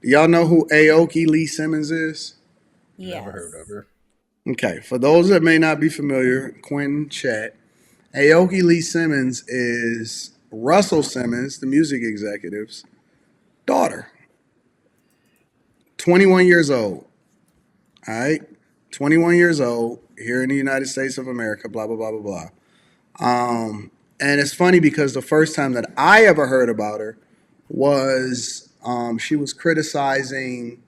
Do y'all know who Aoki Lee Simmons is? Never heard of Yes. her. Okay, for those that may not be familiar, Quentin chat. Aoki Lee Simmons is Russell Simmons, the music executive's daughter. 21 years old. All right. 21 years old here in the United States of America, blah, blah, blah, blah, blah. And it's funny because the first time that I ever heard about her was she was criticizing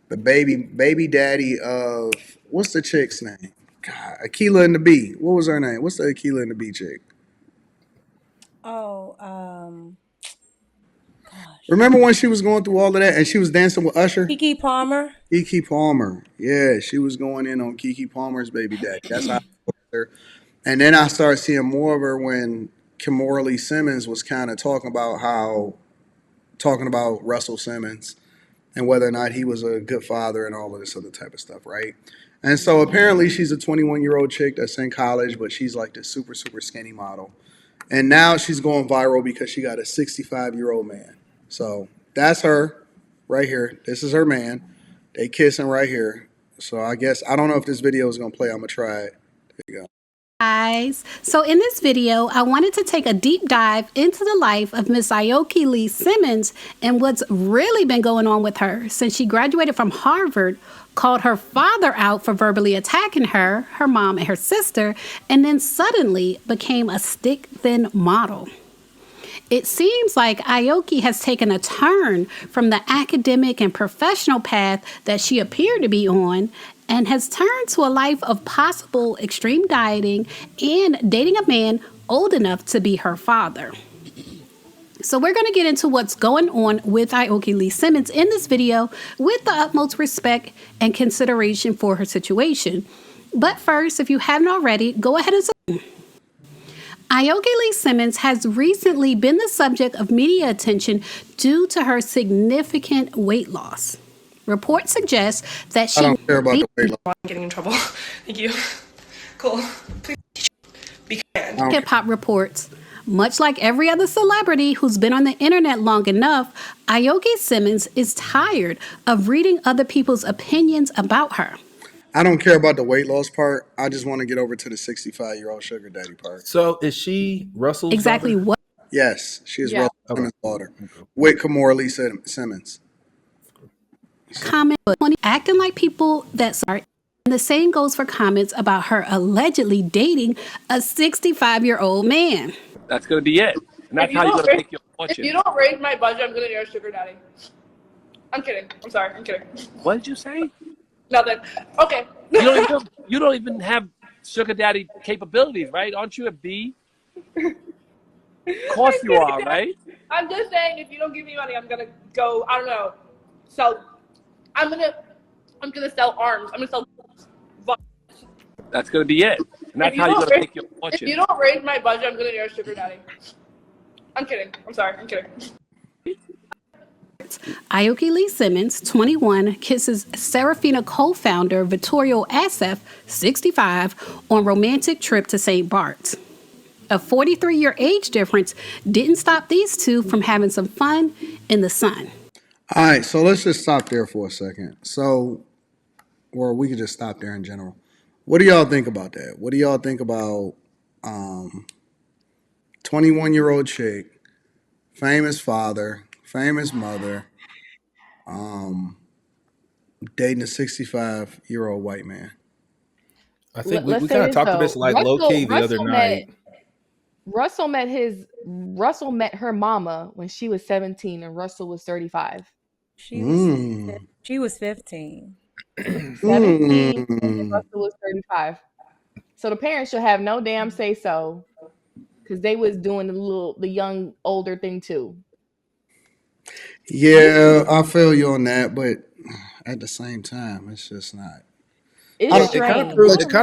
the baby daddy of what's the chick's name? God, Aquila and the Bee. What was her name? What's the Aquila and the Bee chick? Oh, gosh. Remember when she was going through all of that and she was dancing with Usher? Kiki Palmer. Kiki Palmer. Yeah, she was going in on Kiki Palmer's baby daddy. That's how I heard her. And then I started seeing more of her when Kimora Lee Simmons was kind of talking about Russell Simmons and whether or not he was a good father and all of this other type of stuff, right? And so apparently she's a 21-year-old chick that's in college, but she's like this super, super skinny model. And now she's going viral because she got a 65-year-old man. So that's her right here. This is her man. They kissing right here. So I guess, I don't know if this video is going to play. I'm going to try it. There you go. Guys, so in this video, I wanted to take a deep dive into the life of Miss Ioki Lee Simmons and what's really been going on with her since she graduated from Harvard, called her father out for verbally attacking her, her mom, and her sister, and then suddenly became a stick-thin model. It seems like Ioki has taken a turn from the academic and professional path that she appeared to be on and has turned to a life of possible extreme dieting and dating a man old enough to be her father. So we're going to get into what's going on with Ioki Lee Simmons in this video with the utmost respect and consideration for her situation. But first, if you haven't already, go ahead and subscribe. Ioki Lee Simmons has recently been the subject of media attention due to her significant weight loss. Reports suggest that she I don't care about the weight loss. I'm getting in trouble. Thank you. Cool. Please be kind. hip hop reports. Much like every other celebrity who's been on the internet long enough, Ioki Simmons is tired of reading other people's opinions about her. I don't care about the weight loss part. I just want to get over to the 65-year-old sugar daddy part. So is she Russell's Exactly daughter? what Yes, she is Yeah. Russell Simmons' daughter with Kimora Lee Simmons. comment acting like people that are. And the same goes for comments about her allegedly dating a 65-year-old man. That's going to be it. And that's how you're going to make your If fortune. you don't raise my budget, I'm gonna be your sugar daddy. I'm kidding. I'm sorry. I'm kidding. What did you say? Nothing. Okay. You don't even have sugar daddy capabilities, right? Aren't you a B? Of course you are, right? I'm just saying, if you don't give me money, I'm gonna go. I don't know. So, I'm gonna sell arms. I'm gonna sell. That's going to be it. And that's If you how you're don't going to raise- make your If fortune. you don't raise my budget, I'm gonna be your sugar daddy. I'm kidding. I'm sorry. I'm kidding. Ioki Lee Simmons, 21, kisses Serafina co-founder Vittorio Asif, 65, on romantic trip to St. Bart's. A 43-year age difference didn't stop these two from having some fun in the sun. All right, so let's just stop there for a second. So, or we could just stop there in general. What do y'all think about that? What do y'all think about 21-year-old chick, famous father, famous mother, dating a 65-year-old white man? I think Let's we say kind of this, talked about though. this like low key the other night. Russell met her mama when she was 17 and Russell was 35. She was 15. 17 and Russell was 35. So the parents should have no damn say so because they was doing the young older thing too. Yeah, I feel you on that, but at the same time, it's just not. It's It strange. kind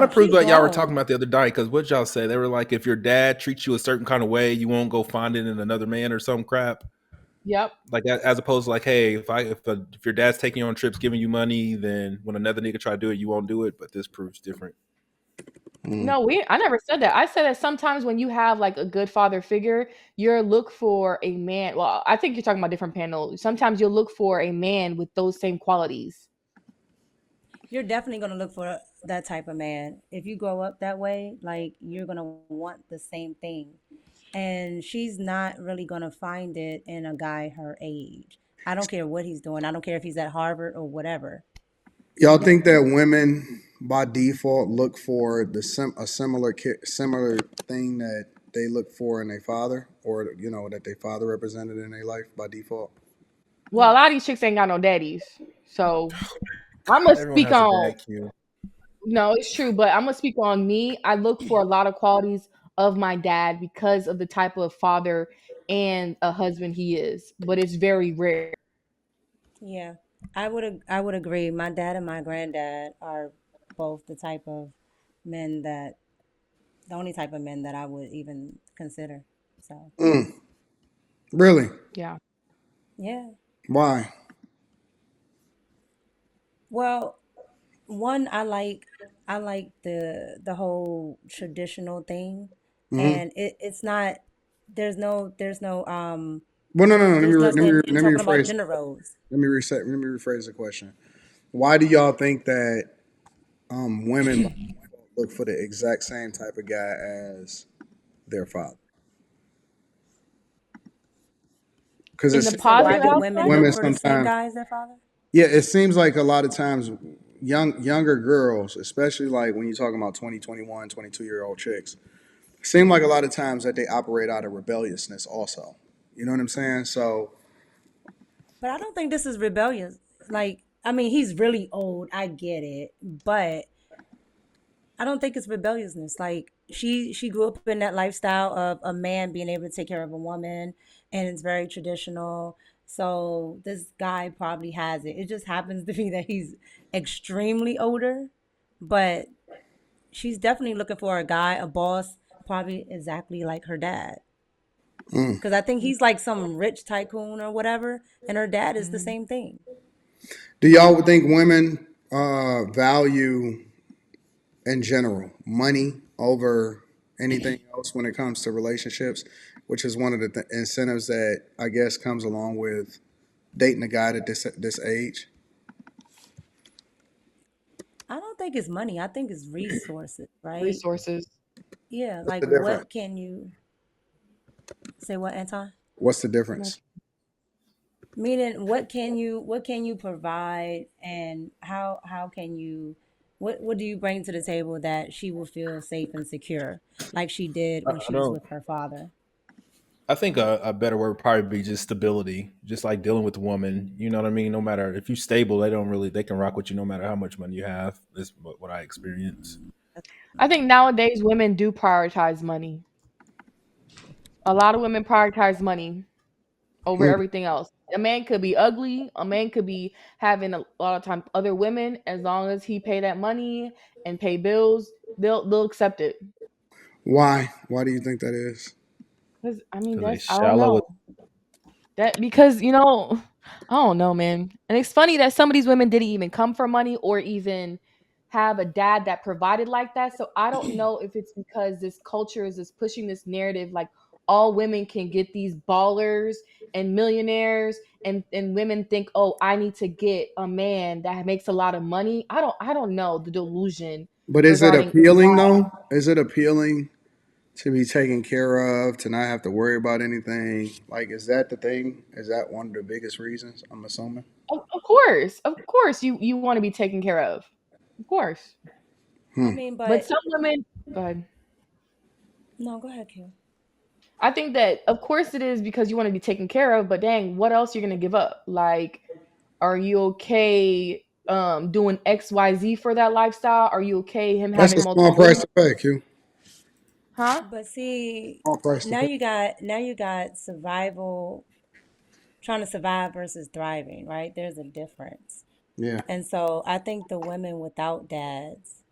of proves what y'all were talking about the other night. Because what y'all say, they were like, if your dad treats you a certain kind of way, you won't go find it in another man or some crap. Yep. Like as opposed to like, hey, if your dad's taking you on trips, giving you money, then when another nigga try to do it, you won't do it. But this proves different. No, I never said that. I said that sometimes when you have like a good father figure, you'll look for a man. Well, I think you're talking about different panel. Sometimes you'll look for a man with those same qualities. You're definitely going to look for that type of man. If you grow up that way, like you're going to want the same thing. And she's not really going to find it in a guy her age. I don't care what he's doing. I don't care if he's at Harvard or whatever. Y'all think that women by default look for a similar thing that they look for in their father, or that their father represented in their life by default? Well, a Yes. lot of these chicks ain't got no daddies. So I'm gonna Everyone speak has a on dad cue. no, it's true, but I'm gonna speak on me. I look for a lot of qualities of my dad because of the type of father and a husband he is, but it's very rare. Yeah. I would agree. My dad and my granddad are both the only type of men that I would even consider. So, Really? Yeah. yeah. Why? Well, one I like the whole traditional thing, Hmm. and it's not there's no Well, no, no, no. there's nothing in Let me talking about rephrase. gender roles. Let me rephrase the question. Why do y'all think that women by default look for the exact same type of guy as their father? Because it In the You seems said, why like positive do women aspect, look women for the same sometimes. guy as their father? Yeah, it seems like a lot of times younger girls, especially like when you're talking about 20, 21, 22-year-old chicks, seem like a lot of times that they operate out of rebelliousness also. You know what I'm saying? So, But I don't think this is rebellious. Like, I mean, he's really old. I get it, but I don't think it's rebelliousness. Like she grew up in that lifestyle of a man being able to take care of a woman, and it's very traditional. So this guy probably has it. It just happens to be that he's extremely older, but she's definitely looking for a guy, a boss, probably exactly like her dad. Because I think he's like some rich tycoon or whatever, and her dad is the Mhm. same thing. do y'all think women value in general money over anything else when it comes to relationships, which is one of the incentives that I guess comes along with dating a guy at this age? I don't think it's money. I think it's resources, right? Resources. Yeah, What's like the difference? what can you say what, Anton? What's the difference? Meaning what can you provide, and how can you what do you bring to the table that she will feel safe and secure like she did when I she was don't. with her father? I think a better word would probably be just stability, just like dealing with a woman. You know what I mean? No matter if you're stable, they can rock with you no matter how much money you have. That's what I experience. I think nowadays women do prioritize money. A lot of women prioritize money over Hmm. everything else. A man could be ugly. A man could be having a lot of time other women. As long as he pay that money and pay bills, they'll accept it. Why? Why do you think that is? Because I mean, Because they that's I don't shallow. know that because I don't know, man. And it's funny that some of these women didn't even come for money or even have a dad that provided like that. So I don't know if it's because this culture is just pushing this narrative like all women can get these ballers and millionaires and women think, oh, I need to get a man that makes a lot of money. I don't know the delusion But is it regarding appealing though? Is it appealing to be taken care of, to not have to worry about anything? Like, is that the thing? Is that one of the biggest reasons? I'm assuming. of course you want to be taken care of. Of course. I Hmm. mean, But but some women go ahead. no, go ahead, Q. I think that of course it is because you want to be taken care of, but dang, what else you're gonna give up? Like, are you okay doing XYZ for that lifestyle? Are you okay him That's a having small multiple price women? to pay, Q. Huh? But see, Small price to now pay. you got survival, trying to survive versus thriving, right? There's a difference. Yeah. And so I think the women without dads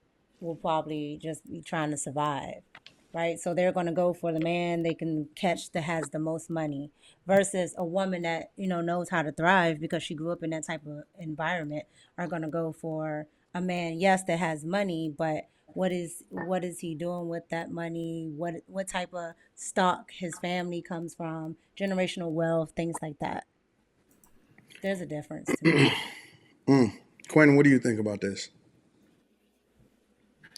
will probably just be trying to survive, right? So they're going to go for the man they can catch that has the most money versus a woman that, knows how to thrive because she grew up in that type of environment are going to go for a man, yes, that has money, but what is he doing with that money? What type of stock his family comes from, generational wealth, things like that. There's a difference to me. Quentin, what do you think about this?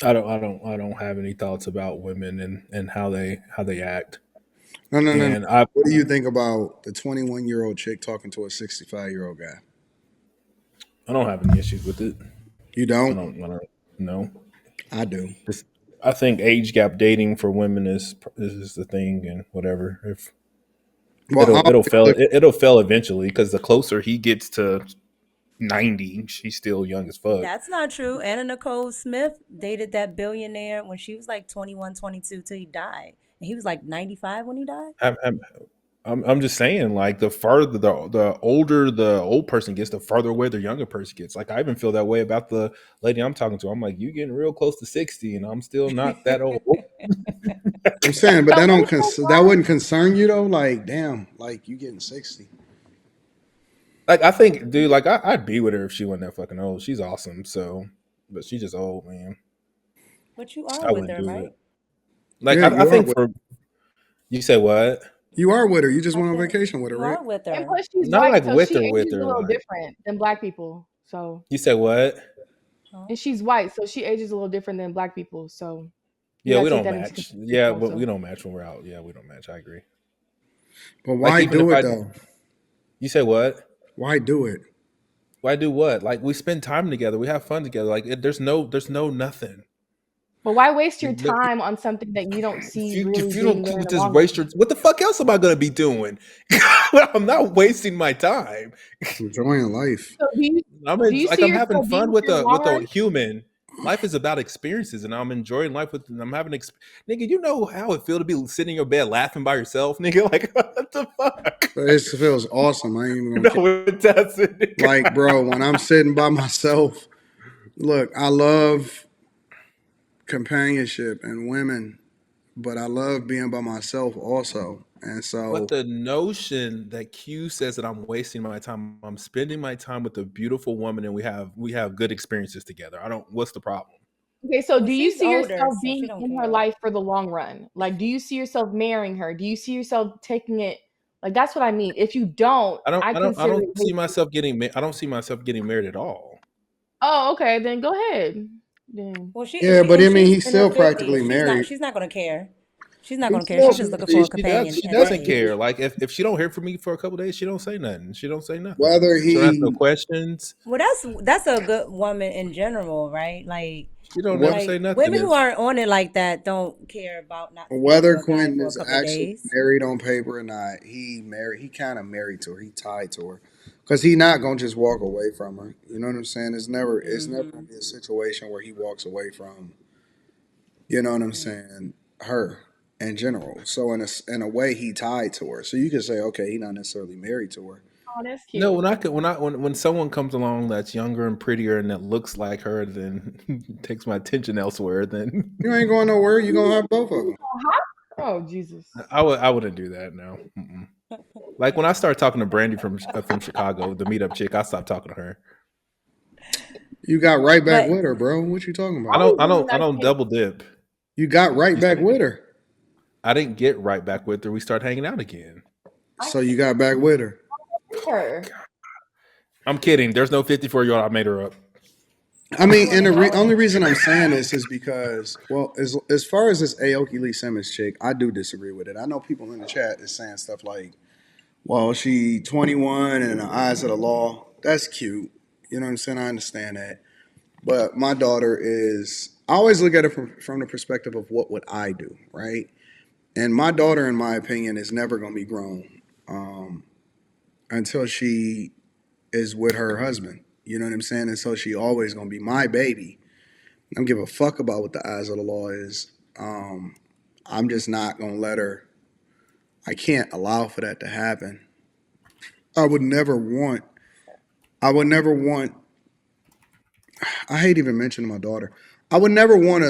I don't have any thoughts about women and how they act. No, no, no, no. And I What do you think about the 21-year-old chick talking to a 65-year-old guy? I don't have any issues with it. You I don't? don't. I don't know. I do. Just, I think age gap dating for women is the thing, and whatever. If Well, I it'll always fail, look, it'll fail eventually because the closer he gets to 90, she's still young as fuck. That's not true. Anna Nicole Smith dated that billionaire when she was like 21, 22 till he died. And he was like 95 when he died. I'm just saying, like the farther the older the old person gets, the farther away the younger person gets. Like I even feel that way about the lady I'm talking to. I'm like, you getting real close to 60, and I'm still not that old. I'm saying, but So that wouldn't concern you though. Like, damn, like you getting 60. Like I think, dude, like I'd be with her if she wasn't that fucking old. She's awesome. So, but she's just old, man. But you are I with wouldn't her, do it. right? Like Yeah, I you are think with for you say what? you are with her. You just I went on said vacation with her, you right? are with and her. plus she's Not white, like so with she her, with ages a her. little Like different than black people. So you said what? Huh? and she's white, so she ages a little different than black people. So you Yeah, gotta we take don't that into match. consideration Yeah, but we also. don't match when we're out. Yeah, we don't match. I agree. But Like why even if do it I, though? you say what? Why do it? Why do what? Like we spend time together. We have fun together. Like there's no nothing. But why waste your Like, time on something that you don't see if really you being don't there in the just long waste run? your, what the fuck else am I gonna be doing? I'm not wasting my time. Enjoying life. So do you Like see I'm having yourself being fun with your long with run? a human. Life is about experiences, and I'm enjoying life with. And I'm having nigga. You know how it feel to be sitting in your bed laughing by yourself, nigga. Like what the fuck? It feels awesome. I ain't even gonna No, care. it doesn't. Like, Nigga. bro, when I'm sitting by myself, look, I love companionship and women, but I love being by myself also. And But so, the notion that Q says that I'm wasting my time, I'm spending my time with a beautiful woman, and we have good experiences together. I don't. What's the problem? Okay, so Well, do you she's see older, yourself so she being don't in her care. life for the long run? Like, do you see yourself marrying her? Do you see yourself taking it? Like, that's what I mean. If you don't, I don't. I I don't. I consider don't it see wasted. myself getting. I don't see myself getting married at all. Oh, okay, then go ahead. Then Well, she if yeah, she but if I mean, she's he's in her still 50s, practically married. she's not gonna care. She's not He's gonna care. still, She's just looking for a companion She at that doesn't age. care. Like if she don't hear from me for a couple days, she don't say nothing. She don't say nothing. whether She don't ask no he, questions. Well, that's a good woman in general, right? She don't never wh- say Like nothing. women who If aren't on it like that don't care about not speaking whether to a guy Quentin for a is couple of actually days. married on paper or not, he kind of married to her. He tied to her because he not gonna just walk away from her. You know what I'm saying? It's never gonna Hmm. be a situation where he walks away from. You know what I'm saying? Her in general. So in a way, he tied to her. So you could say, okay, he not necessarily married to her. oh, that's no, cute. when someone comes along that's younger and prettier and that looks like her, then takes my attention elsewhere. Then You ain't going nowhere. You gonna have both of them. Oh, Jesus. I wouldn't do that. No. Mm-mm. Like when I started talking to Brandy from Chicago, the meetup chick, I stopped talking to her. You got right back But with her, bro. What you talking I about? was in the I United don't States. double dip. You got right You back said with her. I didn't get right back with her. We started hanging out again. I So you got back with her. with her. I'm kidding. There's no 54-year-old. I made her up. I you mean, want and to the know? only reason I'm saying this is because, well, as far as this Aoki Lee Simmons chick, I do disagree with it. I know people in the chat is saying stuff like, "Well, she 21 and in the eyes of the law, that's cute." You know what I'm saying? I understand that, but my daughter is. I always look at it from the perspective of what would I do, right? And my daughter, in my opinion, is never going to be grown until she is with her husband. You know what I'm saying? And so she always going to be my baby. I don't give a fuck about what the eyes of the law is. Um, I'm just not gonna let her. I can't allow for that to happen. I would never want. I would never want. I hate even mentioning my daughter. I would never want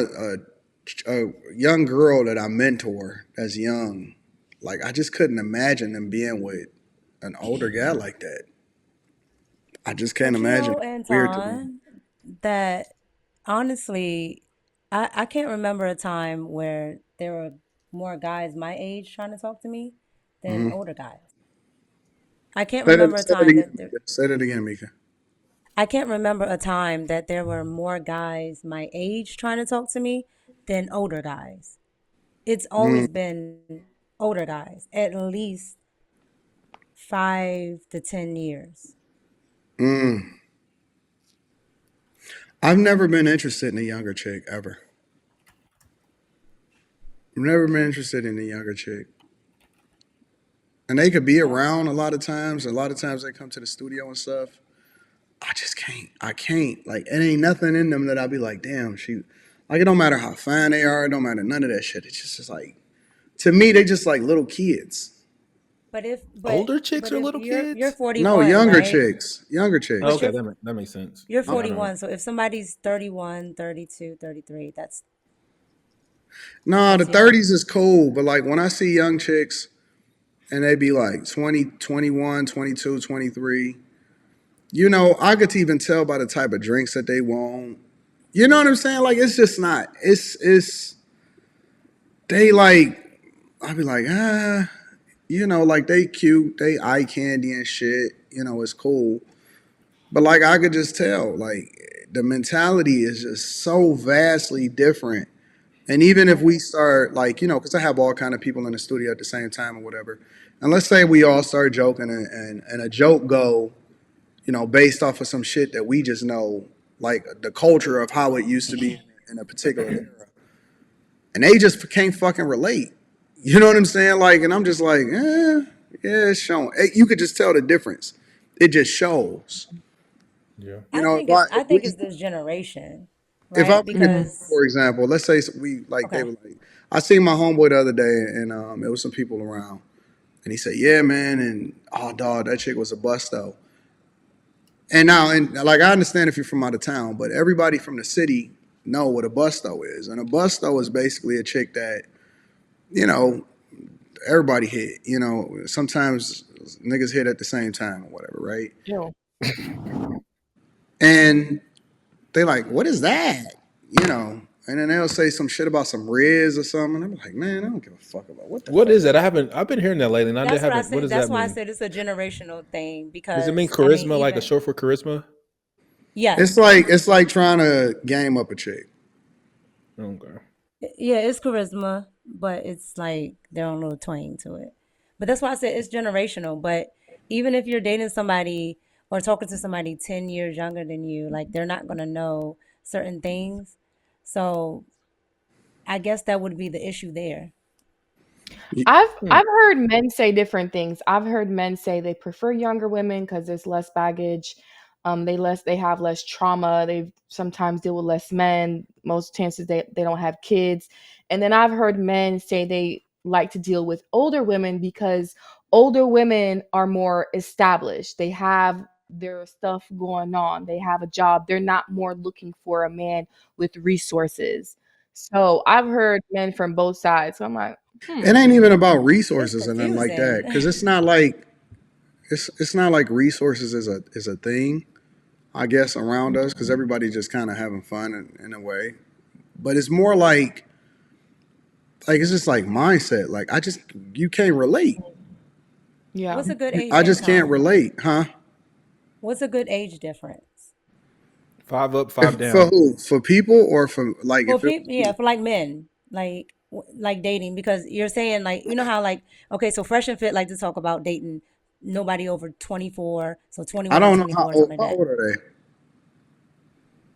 a young girl that I mentor that's young. Like I just couldn't imagine them being with an older guy like that. I just can't But you imagine. know, Weird to me. Anton, that honestly, I can't remember a time where there were more guys my age trying to talk to me than Mm-hmm. older guys. I can't remember a Say that time again, that there, Mika. Say that again, Mika. I can't remember a time that there were more guys my age trying to talk to me than older guys. It's Mm, always been older guys, at least 5 to 10 years. mm. I've never been interested in a younger chick ever. I've never been interested in a younger chick. And they could be around a lot of times. A lot of times they come to the studio and stuff. I just can't. I can't. Like, it ain't nothing in them that I'll be like, damn, she. Like, it don't matter how fine they are. It don't matter none of that shit. It's just like, to me, they just like little kids. But if but Older chicks but or if little you're kids? No, 41, younger right? chicks. Younger Oh, But chicks. okay, you're that makes sense. you're I don't know. 41, so if somebody's 31, 32, 33, No, the that's young. 30s is cool. But like, when I see young chicks and they be like 20, 21, 22, 23, I could even tell by the type of drinks that they want. You know what I'm saying? Like, it's just not. They like, I'd be like, like they cute, they eye candy and shit. It's cool. But like, I could just tell, like, the mentality is just so vastly different. And even if we start, like, because I have all kind of people in the studio at the same time or whatever, and let's say we all start joking and a joke go, based off of some shit that we just know, like the culture of how it used to be in a particular era, and they just can't fucking relate. You know what I'm saying? Like, and I'm just like, yeah, it's showing. You could just tell the difference. It just shows. Yeah. I think it's this generation, If I right? was to give, Because for example, let's say we like they okay. were like, I seen my homeboy the other day, and it was some people around, and he said, "Yeah, man," and oh, dog, that chick was a busto. And now, and like I understand if you're from out of town, but everybody from the city know what a busto is, and a busto is basically a chick that you know everybody hit. Sometimes niggas hit at the same time or whatever, right? Ew. And they like, what is that? And then they'll say some shit about some Riz or something. I'm like, man, I don't give a fuck about what the What fuck. is that? I've been hearing that lately, and I That's what I haven't. What said. does That's that why I mean? said it's a generational thing Does it mean because I mean charisma, like a even short for charisma? It's yes. like it's like trying to game up a chick. Okay. Yeah, it's charisma, but it's like their own little twang to it. But that's why I said it's generational. But even if you're dating somebody or talking to somebody 10 years younger than you, like they're not going to know certain things. So I guess that would be the issue there. I've heard men say different things. I've heard men say they prefer younger women because there's less baggage. They have less trauma. They sometimes deal with less men. Most chances they don't have kids. And then I've heard men say they like to deal with older women because older women are more established. They have their stuff going on. They have a job. They're not more looking for a man with resources. So I've heard men from both sides. So I'm like, It ain't even about It's resources and nothing like that, confusing. because it's not like resources is a thing, I guess, around us, because everybody just kind of having fun in a way. But it's more like it's just like mindset. Like you can't relate. yeah. What's a good age, I just can't Anton? relate, huh? What's a good age difference? 5 up, 5 For down. who? For people or for like For if it was people, yeah, me? for like men, like dating, because you're saying like you know how like okay, so Fresh and Fit like to talk about dating nobody over 24, so I 21 to don't know 24 something like how that. old are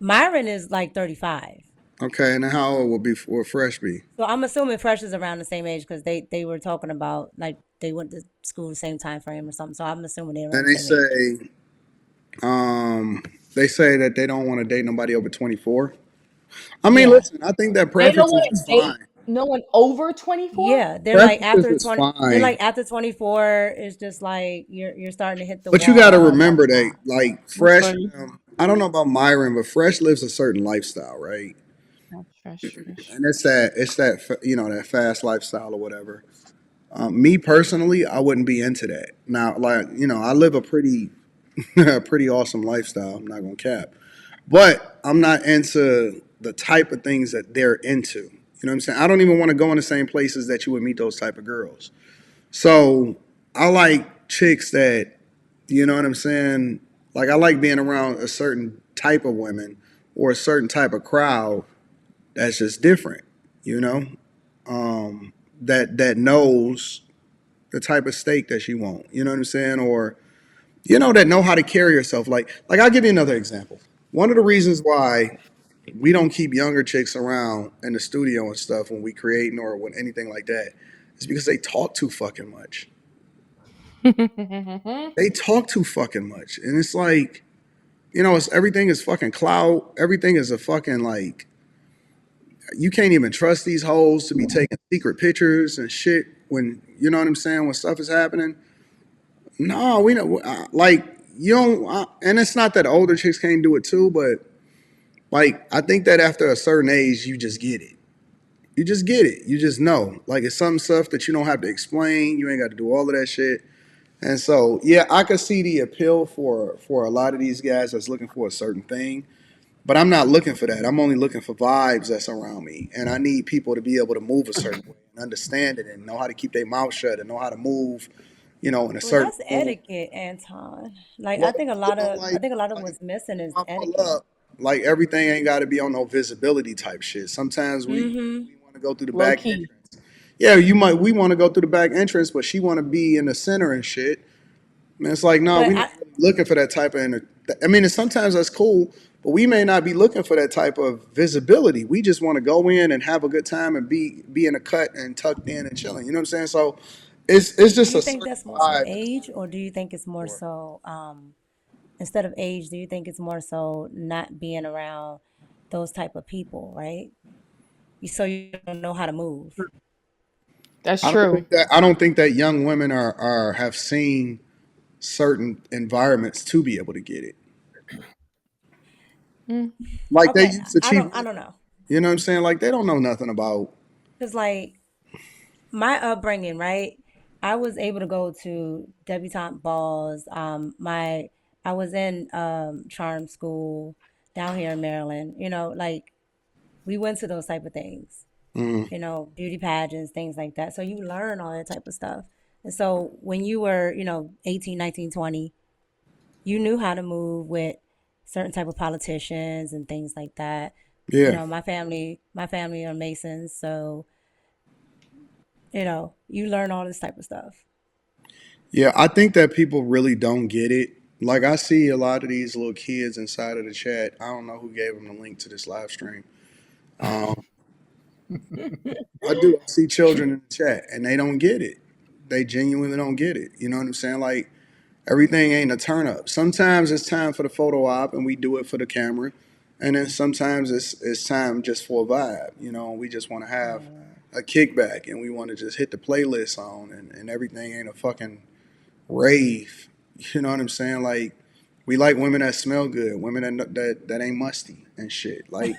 Myron is like 35, they? Okay, and then how old will Fresh be? so I'm assuming Fresh is around the same age because they were talking about like they went to school the same time frame or something. So I'm assuming they're around And the same age. um they say that they don't want to date nobody over 24. I mean, Yeah, listen, I think that They don't preferences want is to date fine. no one over 24? yeah, they're like Preferences after is 20. They're fine. like after 24 is just like you're starting to hit the But you got to wall. Blah remember blah that, blah. like, That's Fresh, funny. I don't know about Myron, but Fresh lives a certain lifestyle, right? Fresh. And that fast lifestyle or whatever. Me personally, I wouldn't be into that. Now, like, I live a pretty, a pretty awesome lifestyle. I'm not gonna cap, but I'm not into the type of things that they're into. You know what I'm saying? I don't even want to go in the same places that you would meet those type of girls. So I like chicks that, you know what I'm saying? Like I like being around a certain type of women or a certain type of crowd that's just different, you know? That knows the type of steak that she want. You know what I'm saying? Or that know how to carry herself. Like I'll give you another example. One of the reasons why we don't keep younger chicks around in the studio and stuff when we creating or when anything like that is because they talk too fucking much. They talk too fucking much. And it's like, it's everything is fucking cloud. Everything is a fucking like you can't even trust these hoes to be taking secret pictures and shit when you know what I'm saying when stuff is happening. No, we know like you don't, and it's not that older chicks can't do it too, but like I think that after a certain age, you just get it. You just get it. You just know. Like it's some stuff that you don't have to explain. You ain't got to do all of that shit. And so, yeah, I could see the appeal for a lot of these guys that's looking for a certain thing. But I'm not looking for that. I'm only looking for vibes that's around me. And I need people to be able to move a certain way and understand it and know how to keep their mouth shut and know how to move, in a Well, certain that's way. etiquette, Anton. Like Well, I like, think a lot of like what's missing is I pull etiquette. up, like everything ain't got to be on no visibility type shit. Sometimes Mm-hmm. we want to go through the Low back key. entrance. Yeah, we want to go through the back entrance, but she want to be in the center and shit. Man, it's like, no, But we're not really looking for that type of. I mean, and sometimes that's cool, but we may not be looking for that type of visibility. We just want to go in and have a good time and be in a cut and tucked in and chilling. You know what I'm saying? So, it's do just you a think certain that's more so vibe that I'm age, or do you think it's more looking for. so instead of age, do you think it's more so not being around those type of people, right? So you don't know how to move. That's true. I don't think that young women are have seen certain environments to be able to get it. Mm. Like they Okay, used to cheap I liquor. don't know. You know what I'm saying? Like they don't know nothing about. Cause like my upbringing, right? I was able to go to debutante balls. I was in charm school down here in Maryland. Like we went to those type of things. Mm, Beauty pageants, things like that. So you learn all that type of stuff. And so when you were, 18, 19, 20, you knew how to move with certain type of politicians and things like that. yeah, My family are Masons, so you learn all this type of stuff. yeah. I think that people really don't get it. Like I see a lot of these little kids inside of the chat. I don't know who gave them the link to this live stream. Um, I do. I see children in the chat, and they don't get it. They genuinely don't get it. You know what I'm saying? Like everything ain't a turn up. Sometimes it's time for the photo op, and we do it for the camera, and then sometimes it's time just for a vibe. We just want to have Yeah. a kickback, and we want to just hit the playlist on, and everything ain't a fucking rave. You know what I'm saying? Like we like women that smell good, women that ain't musty and shit. Like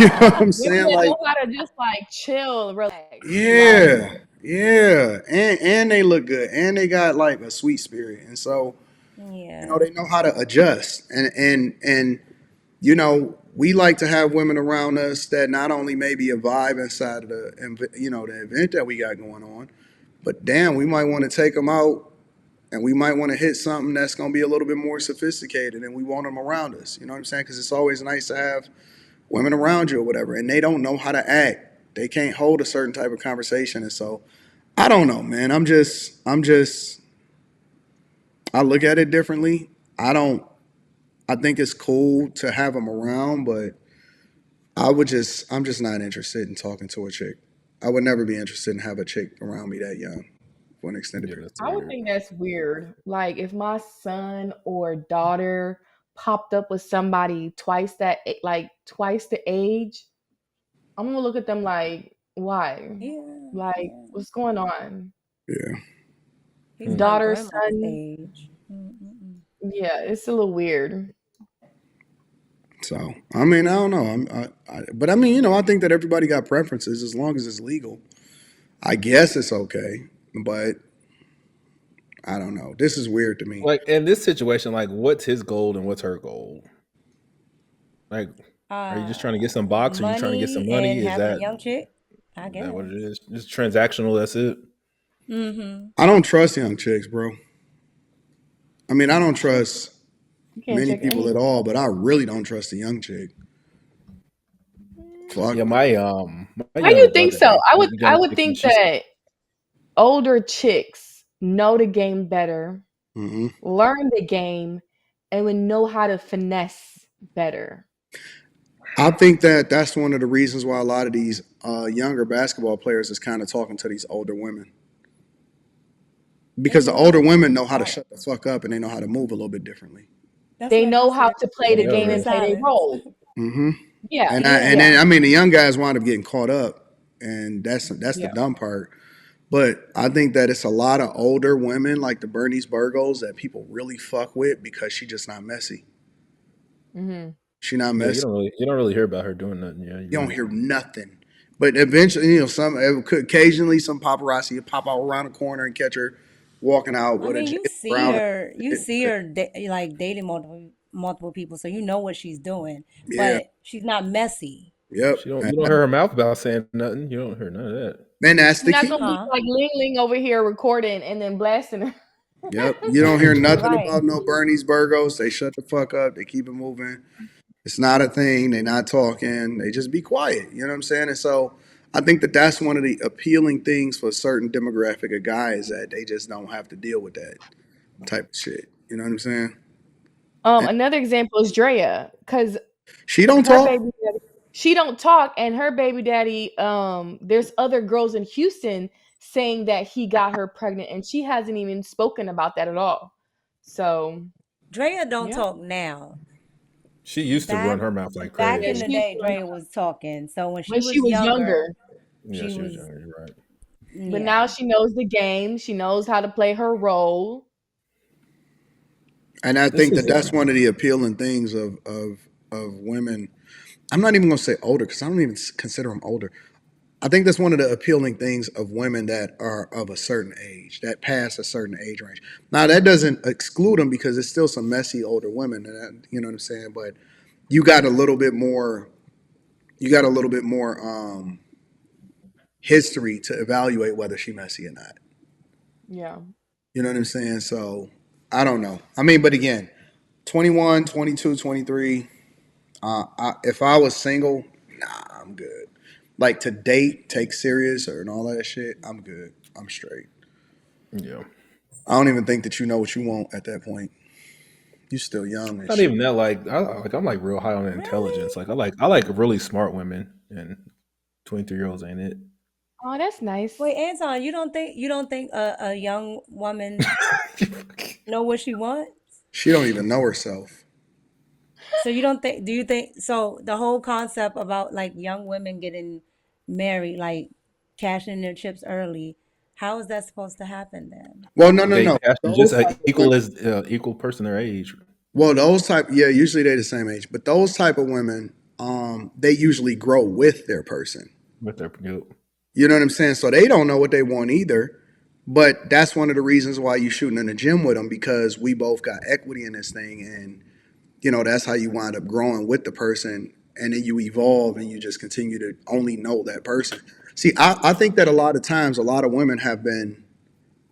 you know what I'm Women saying? that Like know how to just like chill, relax. Like, yeah, yeah, and they look good, and they got like a sweet spirit, and so Yeah. they know how to adjust, and we like to have women around us that not only maybe a vibe inside of the event that we got going on, but damn, we might want to take them out. And we might want to hit something that's going to be a little bit more sophisticated, and we want them around us. You know what I'm saying? Because it's always nice to have women around you or whatever, and they don't know how to act. They can't hold a certain type of conversation, and so I don't know, man. I look at it differently. I don't. I think it's cool to have them around, but I'm just not interested in talking to a chick. I would never be interested in have a chick around me that young for an extended Yeah, period that's of I would weird. think that's weird. Like, if my son or daughter popped up with somebody twice the age, I'm gonna look at them like, why? Yeah. Like, Yeah. what's going on? time. Yeah. He's Hmm. my Daughter, grandma's son, age. Mm-mm-mm. yeah, it's a little weird. So I mean, I don't know. But I mean, I think that everybody got preferences as long as it's legal. I guess it's okay, but I don't know. This is weird to me. Like in this situation, like what's his goal and what's her goal? Like Are you just Uh, trying to get some box? Or are you trying to get some money money? and having a young chick, I Is that what it guess. is? Just transactional. That's it. Mm-hmm. I don't trust young chicks, bro. I mean, I don't trust You can't many check people any. at all, but I really don't trust a young chick. Fuck Yeah, no. my Why do younger you think brother so? dates I young would chicks, and think she's that older chicks know the game better, Hmm. learn the game, and would know how to finesse better. I think that that's one of the reasons why a lot of these younger basketball players is kind of talking to these older women They because the older know. women know how to I, shut the fuck up and they know how to move a little bit differently. that's They why he know how said to play the they yeah, move game in and right. play their silence. role. Hmm. Yeah, And Yeah. then yeah, I mean the young guys wind up getting caught up, and that's the yeah. dumb part. But I think that it's a lot of older women like the Bernice Burgos that people really fuck with because she just not messy. Hmm. She not Yeah, messy. you don't really hear about her doing nothing. Yeah, You you're don't right. hear nothing. But eventually, some occasionally some paparazzi will pop out around the corner and catch her walking out I with a mean, Jalen Brown. you see her like dating multiple people, so you know what she's doing. Yeah, But she's not messy, yep. She don't. You don't hear her mouth about saying nothing. You don't hear none of that. And that's You're the not gonna key. be huh? like Ling Ling over here recording and then blasting her. Yep. You don't hear nothing Right. about no Bernie's Burgos. They shut the fuck up. They keep it moving. It's not a thing. They're not talking. They just be quiet. You know what I'm saying? And so I think that that's one of the appealing things for a certain demographic of guys that they just don't have to deal with that type of shit. You know what I'm saying? And Another example is Drea, because she don't her talk. baby daddy, she don't talk, and her baby daddy, there's other girls in Houston saying that he got her pregnant, and she hasn't even spoken about that at all. So Drea don't yeah, talk now. She used to run Back her mouth like back yeah, in crazy. the she used day, to run Drea her was talking. So when she when she was was younger, younger, Yeah, she she was was younger. You're right. but now yeah. she knows the game. She knows how to play her role. And I This think that is that's one of the appealing things of women. I'm not even going to say older because I don't even consider them older. I think that's one of the appealing things of women that are of a certain age, that pass a certain age range. Now that doesn't exclude them because there's still some messy older women, you know what I'm saying. But you got a little bit more, you got a little bit more history to evaluate whether she messy or not. Yeah. You know what I'm saying? So I don't know. I mean, but again, 21, 22, 23. If I was single, nah, I'm good. Like to date, take serious, or and all that shit, I'm good. I'm straight. Yeah. I don't even think that you know what you want at that point. You still young and Not shit. even that. I'm like real high on intelligence. Really? I like really smart women, and 23-year-olds ain't it. Oh, that's nice. Wait, Anton, you don't think a young woman know what she wants? She don't even know herself. So you don't think? Do you think so? The whole concept about like young women getting married, like cashing their chips early, how is that supposed to happen then? Well, no, no, They no. casting just Those type of women. equal person their age. Well, those type. Yeah, usually they're the same age, but those type of women, they usually grow with their person. With their yep. You know what I'm saying? So they don't know what they want either. But that's one of the reasons why you shooting in the gym with them because we both got equity in this thing, and that's how you wind up growing with the person, and then you evolve and you just continue to only know that person. See, I think that a lot of times, a lot of women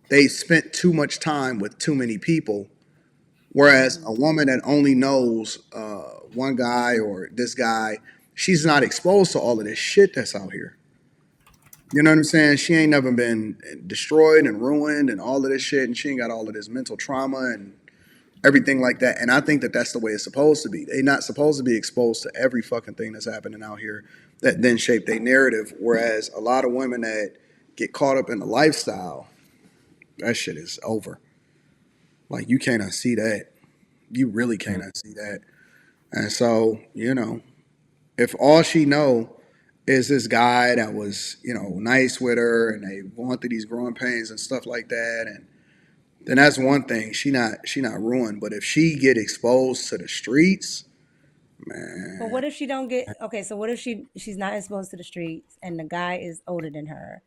they spent too much time with too many people, whereas Hmm. a woman that only knows one guy or this guy, she's not exposed to all of this shit that's out here. You know what I'm saying? She ain't never been destroyed and ruined and all of this shit, and she ain't got all of this mental trauma and everything like that. And I think that that's the way it's supposed to be. They're not supposed to be exposed to every fucking thing that's happening out here that then shape their narrative. Whereas a lot of women that get caught up in the lifestyle, that shit is over. Like you can't unsee that. You really can't unsee that. And so, if all she know is this guy that was, nice with her and they going through these growing pains and stuff like that, and then that's one thing. She not ruined. But if she get exposed to the streets, But man. what if she don't get okay? So what if she's not exposed to the streets and the guy is older than her?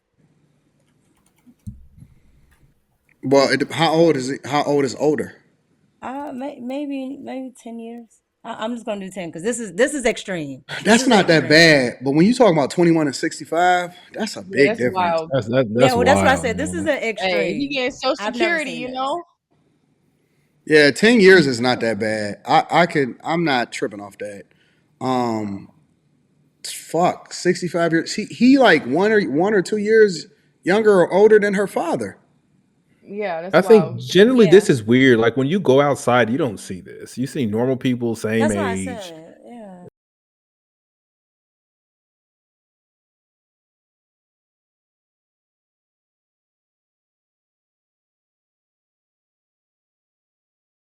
Well, how old is it? How old is older? Maybe 10 years. I'm just gonna do 10 because this is extreme. This That's is not that extreme. bad. But when you talk about 21 and 65, that's a Yeah, big that's difference. wild. That's Yeah, well, that's what I wild, said. This is man. an Hey, he extreme. getting Social I've never Security, seen you this. know. Yeah, 10 years is not that bad. I'm not tripping off that. Um, fuck, 65 years. He like 1 or 2 years younger or older than her father. Yeah, that's I think wild. generally Yeah, this is weird. Like when you go outside, you don't see this. You see normal people same that's what I age. said.